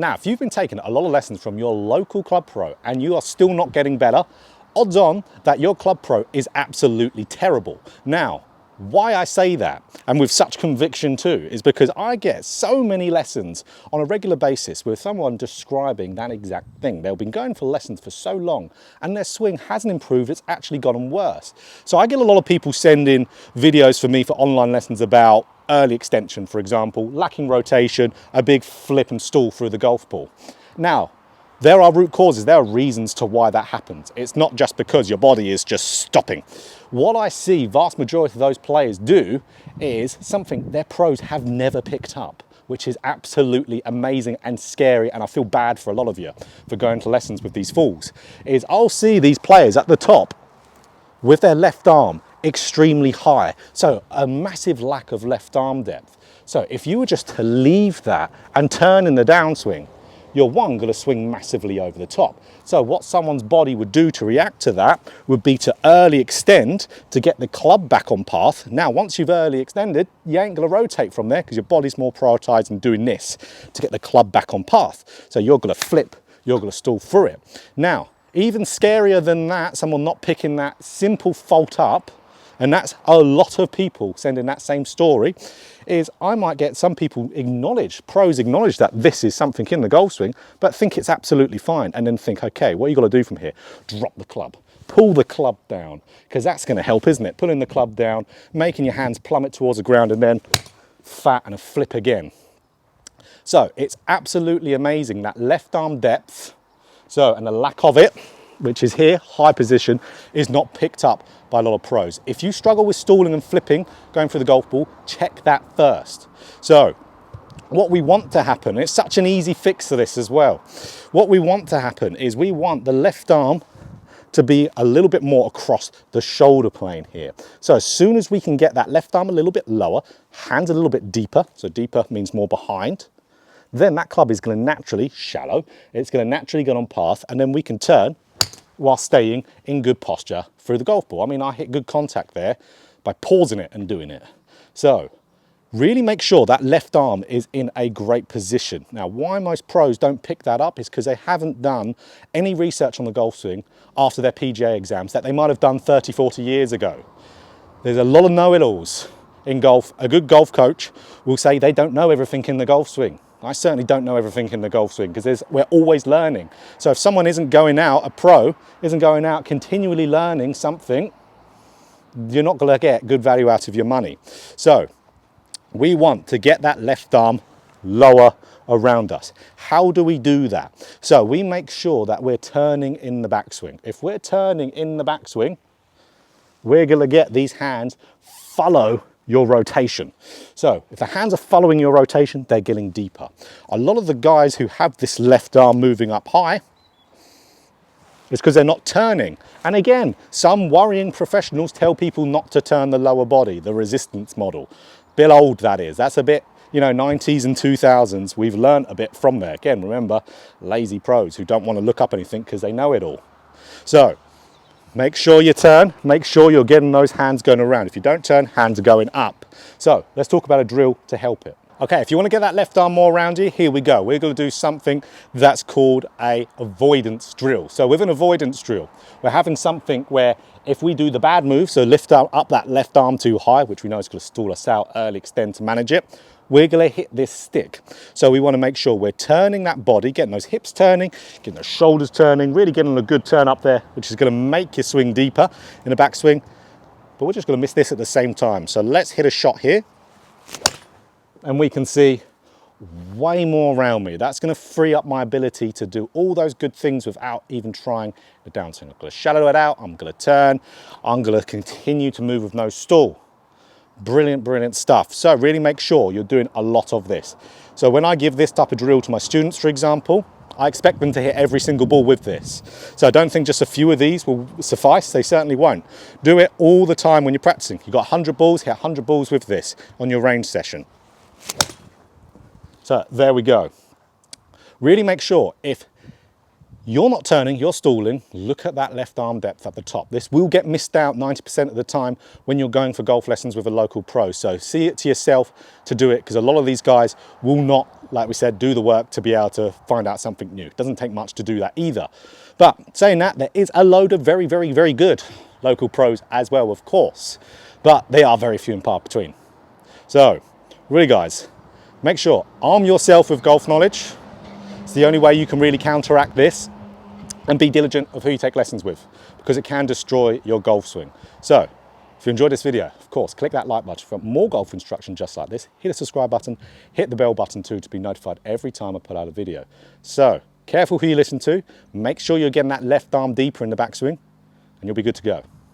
Now, if you've been taking a lot of lessons from your local club pro and you are still not getting better, odds on that your club pro is absolutely terrible. Now, why I say that, and with such conviction too, is because I get so many lessons on a regular basis with someone describing that exact thing. They've been going for lessons for so long and their swing hasn't improved, it's actually gotten worse. So I get a lot of people sending videos for me for online lessons about early extension, for example, lacking rotation, a big flip and stall through the golf ball. Now, there are root causes, there are reasons to why that happens. It's not just because your body is just stopping. What I see vast majority of those players do is something their pros have never picked up, which is absolutely amazing and scary, and I feel bad for a lot of you for going to lessons with these fools, is I'll see these players at the top with their left arm extremely high. So a massive lack of left arm depth. So if you were just to leave that and turn in the downswing, you're going to swing massively over the top. So what someone's body would do to react to that would be to early extend to get the club back on path. Now, once you've early extended, you ain't going to rotate from there because your body's more prioritized in doing this to get the club back on path. So you're going to flip, you're going to stall through it. Now, even scarier than that, someone not picking that simple fault up, and that's a lot of people sending that same story, is I might get some people pros acknowledge that this is something in the golf swing, but think it's absolutely fine, and then think, okay, what you got to do from here? Drop the club, pull the club down, because that's going to help, isn't it? Pulling the club down, making your hands plummet towards the ground, and then fat and a flip again. So it's absolutely amazing that left arm depth, and the lack of it, which is here, high position, is not picked up by a lot of pros. If you struggle with stalling and flipping, going through the golf ball, check that first. So what we want to happen, it's such an easy fix to this as well. What we want to happen is we want the left arm to be a little bit more across the shoulder plane here. So as soon as we can get that left arm a little bit lower, hands a little bit deeper, so deeper means more behind, then that club is going to naturally shallow, it's going to naturally get on path, and then we can turn while staying in good posture through the golf ball. I mean, I hit good contact there by pausing it and doing it. So really make sure that left arm is in a great position. Now, why most pros don't pick that up is because they haven't done any research on the golf swing after their PGA exams that they might have done 30, 40 years ago. There's a lot of know-it-alls in golf. A good golf coach will say they don't know everything in the golf swing. I certainly don't know everything in the golf swing because we're always learning. So if someone isn't going out, a pro isn't going out continually learning something, you're not going to get good value out of your money. So we want to get that left arm lower around us. How do we do that? So we make sure that we're turning in the backswing. If we're turning in the backswing, we're going to get these hands follow your rotation. So if the hands are following your rotation, they're getting deeper. A lot of the guys who have this left arm moving up high, it's because they're not turning. And again, some worrying professionals tell people not to turn the lower body, the resistance model. Bit old, that is. That's a bit, 90s and 2000s. We've learned a bit from there. Again, remember, lazy pros who don't want to look up anything because they know it all. So make sure you turn, make sure you're getting those hands going around. If you don't turn, hands are going up. So let's talk about a drill to help it. Okay, if you want to get that left arm more around you, here we go. We're going to do something that's called a avoidance drill. So with an avoidance drill, we're having something where if we do the bad move, so lift up that left arm too high, which we know is going to stall us out, early extend to manage it, we're going to hit this stick. So we want to make sure we're turning that body, getting those hips turning, getting those shoulders turning, really getting a good turn up there, which is going to make your swing deeper in the backswing. But we're just going to miss this at the same time. So let's hit a shot here. And we can see way more around me. That's going to free up my ability to do all those good things without even trying the downswing. I'm going to shallow it out, I'm going to turn, I'm going to continue to move with no stall. Brilliant, brilliant stuff. So really make sure you're doing a lot of this. So when I give this type of drill to my students, for example, I expect them to hit every single ball with this. So I don't think just a few of these will suffice. They certainly won't. Do it all the time when you're practicing. You've got 100 balls, hit 100 balls with this on your range session. So there we go. Really make sure if you're not turning, you're stalling. Look at that left arm depth at the top. This will get missed out 90% of the time when you're going for golf lessons with a local pro. So see it to yourself to do it, because a lot of these guys will not, like we said, do the work to be able to find out something new. It doesn't take much to do that either. But saying that, there is a load of very, very, very good local pros as well, of course, but they are very few and far between. So really guys, make sure, arm yourself with golf knowledge. It's the only way you can really counteract this, and be diligent of who you take lessons with, because it can destroy your golf swing. So if you enjoyed this video, of course, click that like button for more golf instruction just like this. Hit the subscribe button, hit the bell button too to be notified every time I put out a video. So careful who you listen to, make sure you're getting that left arm deeper in the backswing, and you'll be good to go.